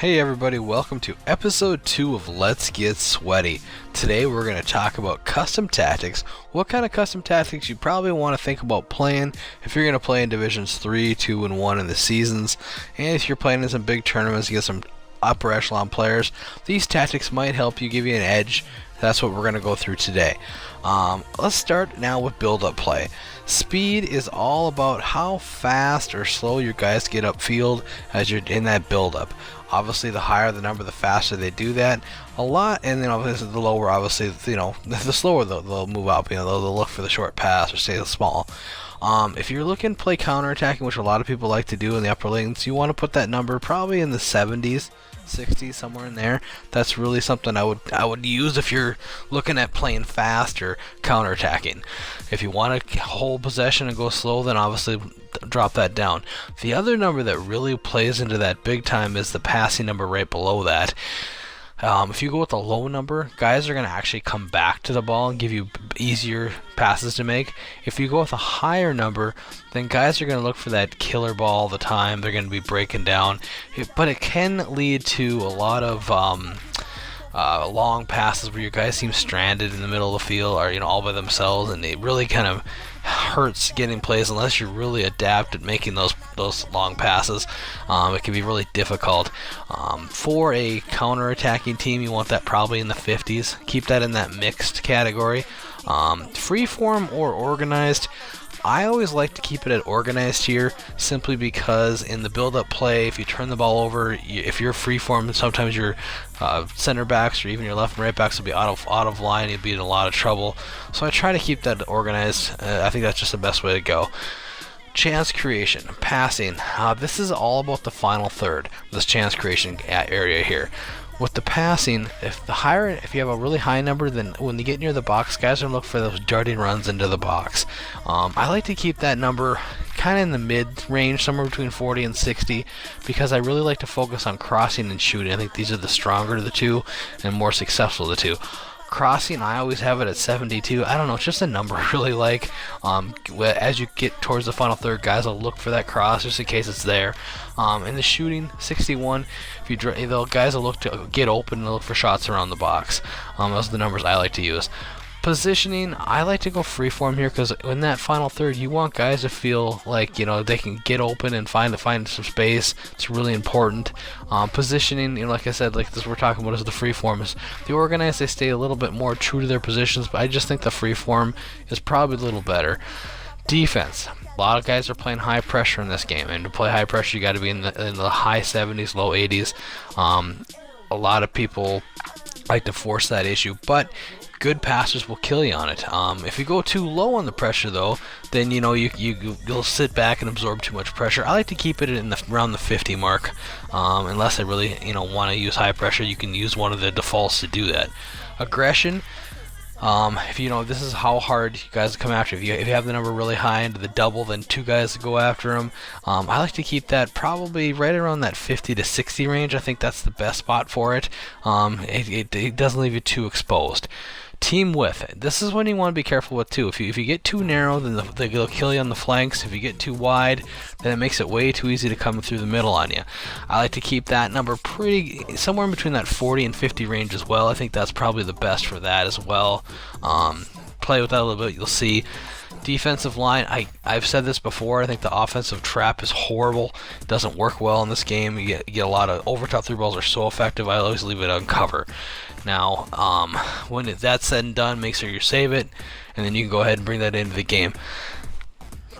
Hey everybody, welcome to episode 2 of Let's Get Sweaty. Today we're going to talk about custom tactics, what kind of custom tactics you probably want to think about playing if you're going to play in Divisions 3, 2, and 1 in the seasons, and if you're playing in some big tournaments against some upper echelon players. These tactics might help you, give you an edge. That's what we're going to go through today. Let's start now with build-up play. Speed is all about how fast or slow your guys get upfield as you're in that build-up. Obviously, the higher the number, the faster they do that. A lot, and then obviously the lower, obviously, the slower they'll move up. They'll look for the short pass or stay small. If you're looking to play counterattacking, which a lot of people like to do in the upper lanes, you want to put that number probably in the 70s, 60s, somewhere in there. That's really something I would use if you're looking at playing fast or counterattacking. If you want to hold possession and go slow, then obviously drop that down. The other number that really plays into that big time is the passing number right below that. If you go with the low number, guys are going to actually come back to the ball and give you easier passes to make. If you go with a higher number, then guys are going to look for that killer ball all the time. They're going to be breaking down. But it can lead to a lot of long passes where your guys seem stranded in the middle of the field or all by themselves, and it really kind of hurts getting plays unless you're really adept at making those long passes. It can be really difficult. For a counter-attacking team, you want that probably in the 50s. Keep that in that mixed category. Freeform or organized, I always like to keep it at organized here, simply because in the build-up play, if you turn the ball over, if you're freeform, sometimes your center backs or even your left and right backs will be out of line. You'll be in a lot of trouble. So I try to keep that organized. I think that's just the best way to go. Chance creation, passing. This is all about the final third, this chance creation area here. With the passing, if you have a really high number, then when you get near the box, guys are going to look for those darting runs into the box. I like to keep that number kind of in the mid-range, somewhere between 40 and 60, because I really like to focus on crossing and shooting. I think these are the stronger of the two and more successful of the two. Crossing, I always have it at 72. I don't know, it's just a number I really like. As you get towards the final third, guys will look for that cross just in case it's there. And the shooting, 61. Guys will look to get open and look for shots around the box. Those are the numbers I like to use. Positioning, I like to go freeform here because in that final third, you want guys to feel like they can get open and find some space. It's really important. Positioning, like I said, like this we're talking about is the freeform. Is the organized, they stay a little bit more true to their positions, but I just think the freeform is probably a little better. Defense. A lot of guys are playing high pressure in this game, and to play high pressure, you got to be in the high 70s, low 80s. A lot of people like to force that issue, but good passers will kill you on it. If you go too low on the pressure, though, then you'll sit back and absorb too much pressure. I like to keep it in around the 50 mark, unless I really want to use high pressure. You can use one of the defaults to do that. Aggression. If this is how hard you guys come after. If you have the number really high into the double, then two guys go after them. I like to keep that probably right around that 50 to 60 range. I think that's the best spot for it. It doesn't leave you too exposed. Team width. This is when you want to be careful with too. If you get too narrow, then they'll kill you on the flanks. If you get too wide, then it makes it way too easy to come through the middle on you. I like to keep that number somewhere in between that 40 and 50 range as well. I think that's probably the best for that as well. Play with that a little bit, you'll see. Defensive line, I've said this before, I think the offensive trap is horrible. It doesn't work well in this game. You get a lot of over-top through balls are so effective, I always leave it on cover. Now, when that's said and done, make sure you save it, and then you can go ahead and bring that into the game.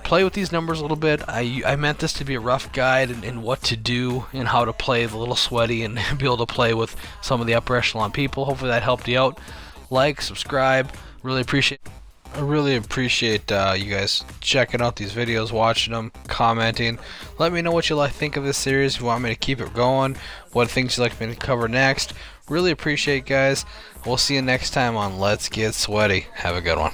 Play with these numbers a little bit. I meant this to be a rough guide in what to do and how to play the little sweaty and be able to play with some of the upper echelon people. Hopefully that helped you out. Like, subscribe, I really appreciate you guys checking out these videos, watching them, commenting. Let me know what you think of this series. If you want me to keep it going, what things you'd like me to cover next. Really appreciate it, guys. We'll see you next time on Let's Get Sweaty. Have a good one.